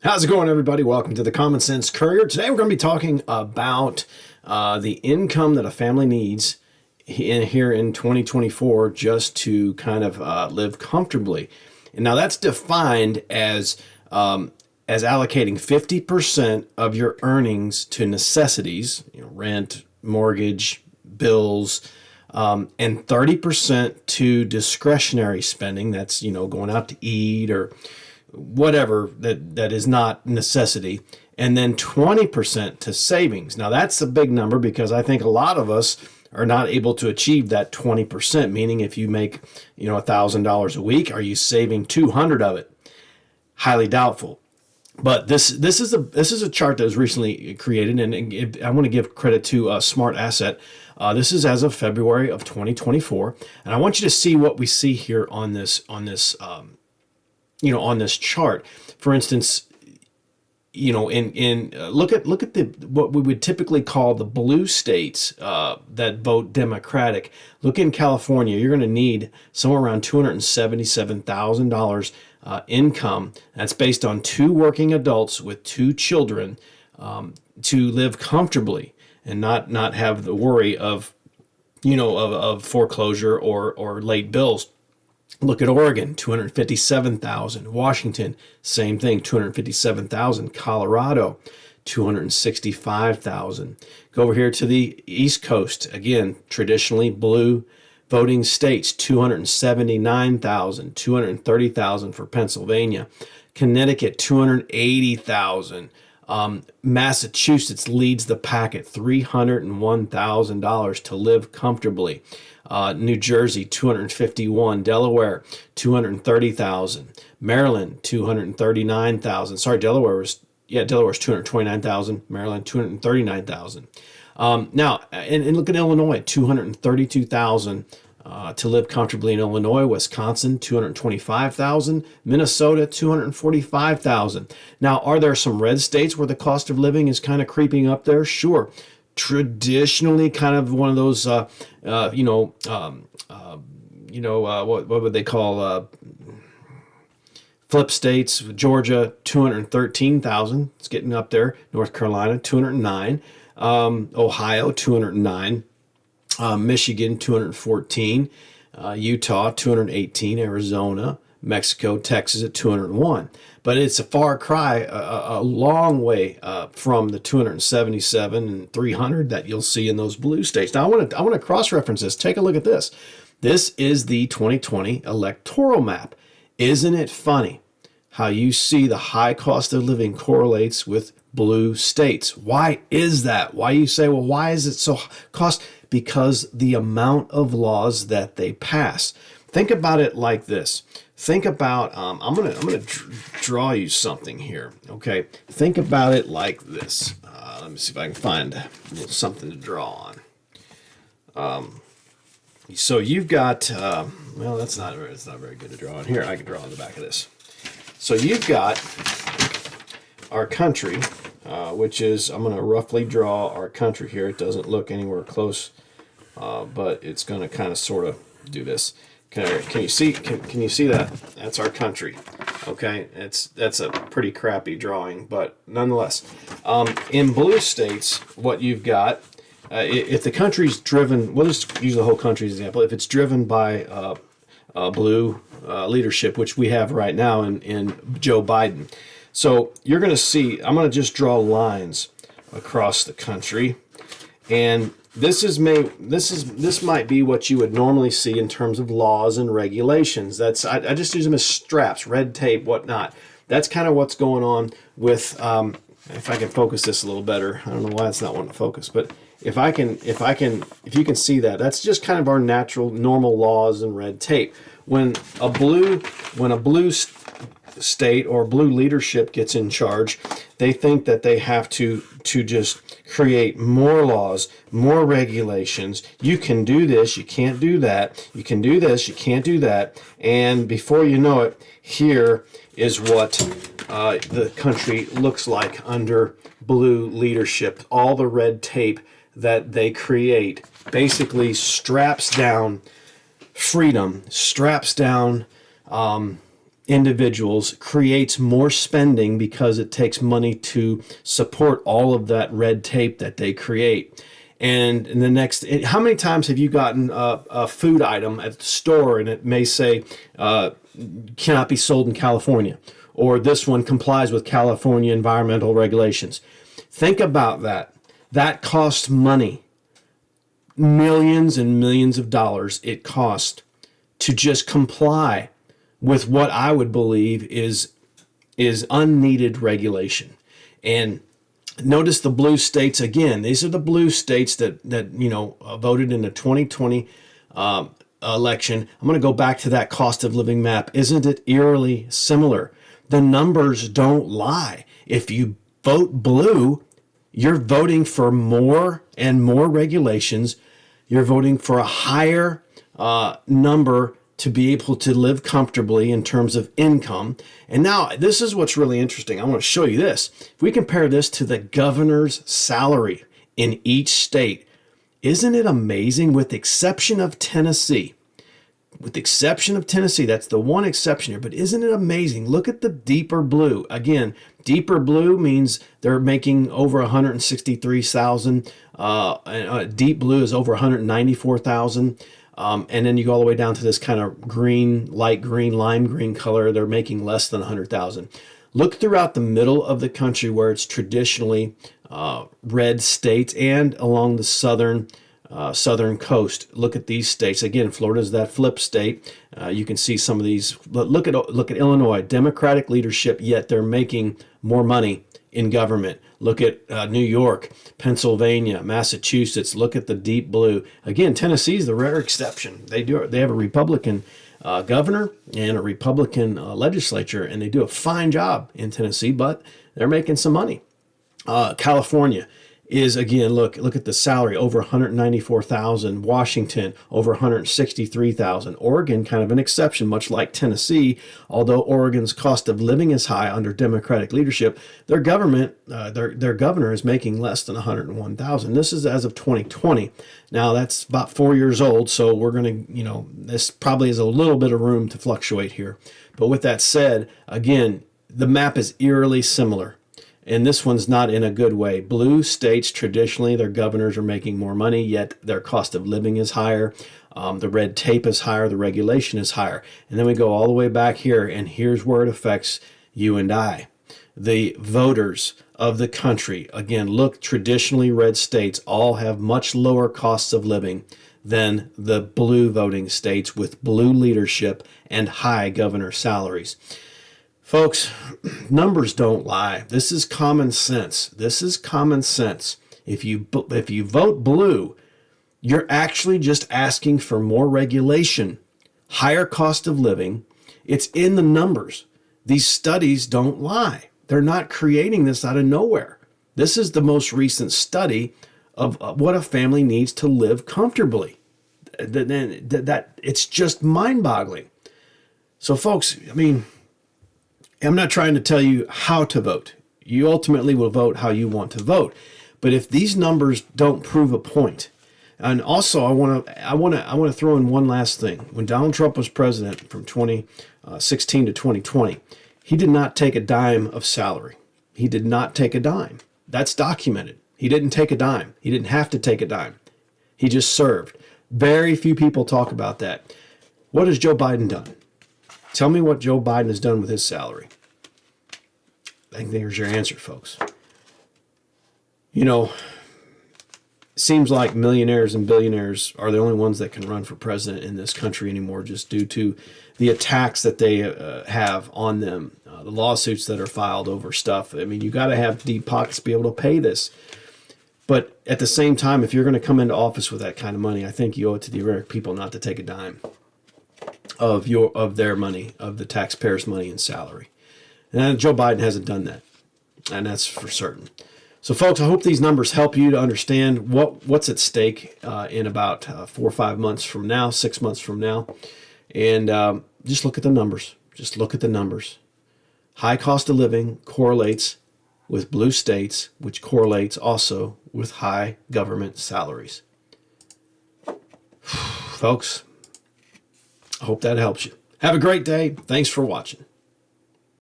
How's it going, everybody? Welcome to the Common Sense Courier. Today we're going to be talking about the income that a family needs here in 2024 just to kind of live comfortably. And now that's defined as allocating 50% of your earnings to necessities, rent, mortgage, bills, and 30% to discretionary spending. That's, going out to eat or whatever that is not necessity, and then 20% to savings. Now that's a big number because I think a lot of us are not able to achieve that 20%, meaning if you make $1,000 a week, are you saving 200 of it? Highly doubtful. But this is a chart that was recently created, and I want to give credit to Smart Asset. This is as of February of 2024, and I want you to see what we see here on this on this chart. For instance, look at the what we would typically call the blue states that vote Democratic. Look, in California, you're going to need somewhere around $277,000 income. That's based on 2 working adults with 2 children to live comfortably and not have the worry of of foreclosure or late bills. Look at Oregon, 257,000. Washington, same thing, 257,000. Colorado, 265,000. Go over here to the East Coast. Again, traditionally blue voting states, 279,000, 230,000 for Pennsylvania. Connecticut, 280,000. Massachusetts leads the pack at $301,000 to live comfortably. New Jersey, 251. Delaware, 230,000. Maryland, 239,000. Sorry, Delaware's 229,000. Maryland, 239,000. Now, and look at Illinois, 232,000 to live comfortably in Illinois. Wisconsin, 225,000. Minnesota, 245,000. Now, are there some red states where the cost of living is kind of creeping up there? Sure. Traditionally, kind of one of those, what would they call flip states? Georgia, 213,000. It's getting up there. North Carolina, 209. Ohio, 209. Michigan, 214. Utah, 218. Arizona, Mexico, Texas at 201. But it's a far cry, a long way from the 277 and 300 that you'll see in those blue states. Now, I want to cross-reference this. Take a look at this. This is the 2020 electoral map. Isn't it funny how you see the high cost of living correlates with blue states? Why is that? Why you say, well, why is it so cost? Because the amount of laws that they pass. Think about it like this. Think about, I'm gonna draw you something here, okay? Think about it like this. Let me see if I can find a little something to draw on. So you've got, well, it's not very good to draw on here. I can draw on the back of this. So you've got our country, which is, I'm gonna roughly draw our country here. It doesn't look anywhere close, but it's gonna kind of sort of do this. Can you see? Can you see that? That's our country. Okay, that's a pretty crappy drawing, but nonetheless, in blue states, what you've got, if the country's driven, we'll just use the whole country as an example. If it's driven by blue leadership, which we have right now in Joe Biden, so you're going to see. I'm going to just draw lines across the country, and this might be what you would normally see in terms of laws and regulations. I just use them as straps, red tape, whatnot. That's kind of what's going on with. If I can focus this a little better, I don't know why it's not wanting to focus, but if you can see that, that's just kind of our natural, normal laws and red tape. When a blue state or blue leadership gets in charge, they think that they have to just create more laws, more regulations. You can do this, you can't do that. You can do this, you can't do that. And before you know it, here is what the country looks like under blue leadership. All the red tape that they create basically straps down freedom, straps down individuals creates more spending because it takes money to support all of that red tape that they create. And in the next, how many times have you gotten a food item at the store and it may say cannot be sold in California, or this one complies with California environmental regulations? Think about that. That costs money. Millions and millions of dollars it costs to just comply with what I would believe is unneeded regulation. And notice the blue states again. These are the blue states that voted in the 2020 election. I'm going to go back to that cost of living map. Isn't it eerily similar? The numbers don't lie. If you vote blue, you're voting for more and more regulations. You're voting for a higher number to be able to live comfortably in terms of income. And now this is what's really interesting. I want to show you this. If we compare this to the governor's salary in each state, isn't it amazing? With the exception of Tennessee, that's the one exception here, but isn't it amazing? Look at the deeper blue. Again, deeper blue means they're making over 163,000. Deep blue is over 194,000. And then you go all the way down to this kind of green, light green, lime green color. They're making less than 100,000. Look throughout the middle of the country where it's traditionally red states, and along the southern coast. Look at these states. Again, Florida's that flip state. You can see some of these. Look at Illinois, Democratic leadership, yet they're making more money in government. Look at New York, Pennsylvania, Massachusetts. Look at the deep blue. Again, Tennessee's the rare exception. They have a Republican governor and a Republican legislature, and they do a fine job in Tennessee, but they're making some money. California is, again, look at the salary, over 194,000. Washington, over 163,000. Oregon, kind of an exception, much like Tennessee, although Oregon's cost of living is high under Democratic leadership. Their government, their governor is making less than 101,000. This is as of 2020. Now that's about 4 years old, so we're going to, this probably is a little bit of room to fluctuate here. But with that said, again, the map is eerily similar. And this one's not in a good way. Blue states, traditionally, their governors are making more money, yet their cost of living is higher. The red tape is higher. The regulation is higher. And then we go all the way back here, and here's where it affects you and I. The voters of the country, again, look, traditionally red states all have much lower costs of living than the blue voting states with blue leadership and high governor salaries. Folks, numbers don't lie. This is common sense. If you vote blue, you're actually just asking for more regulation, higher cost of living. It's in the numbers. These studies don't lie. They're not creating this out of nowhere. This is the most recent study of what a family needs to live comfortably. That it's just mind-boggling. So, folks, I'm not trying to tell you how to vote. You ultimately will vote how you want to vote. But if these numbers don't prove a point, and also I want to throw in one last thing. When Donald Trump was president from 2016 to 2020, he did not take a dime of salary. He did not take a dime. That's documented. He didn't take a dime. He didn't have to take a dime. He just served. Very few people talk about that. What has Joe Biden done? Tell me what Joe Biden has done with his salary. I think there's your answer, folks. It seems like millionaires and billionaires are the only ones that can run for president in this country anymore, just due to the attacks that they have on them, the lawsuits that are filed over stuff. You got to have deep pockets to be able to pay this. But at the same time, if you're going to come into office with that kind of money, I think you owe it to the American people not to take a dime of their money, of the taxpayers' money and salary. And Joe Biden hasn't done that, and that's for certain. So, folks, I hope these numbers help you to understand what's at stake in about 4 or 5 months from now, 6 months from now. And just look at the numbers. Just look at the numbers. High cost of living correlates with blue states, which correlates also with high government salaries. Folks, I hope that helps you. Have a great day. Thanks for watching.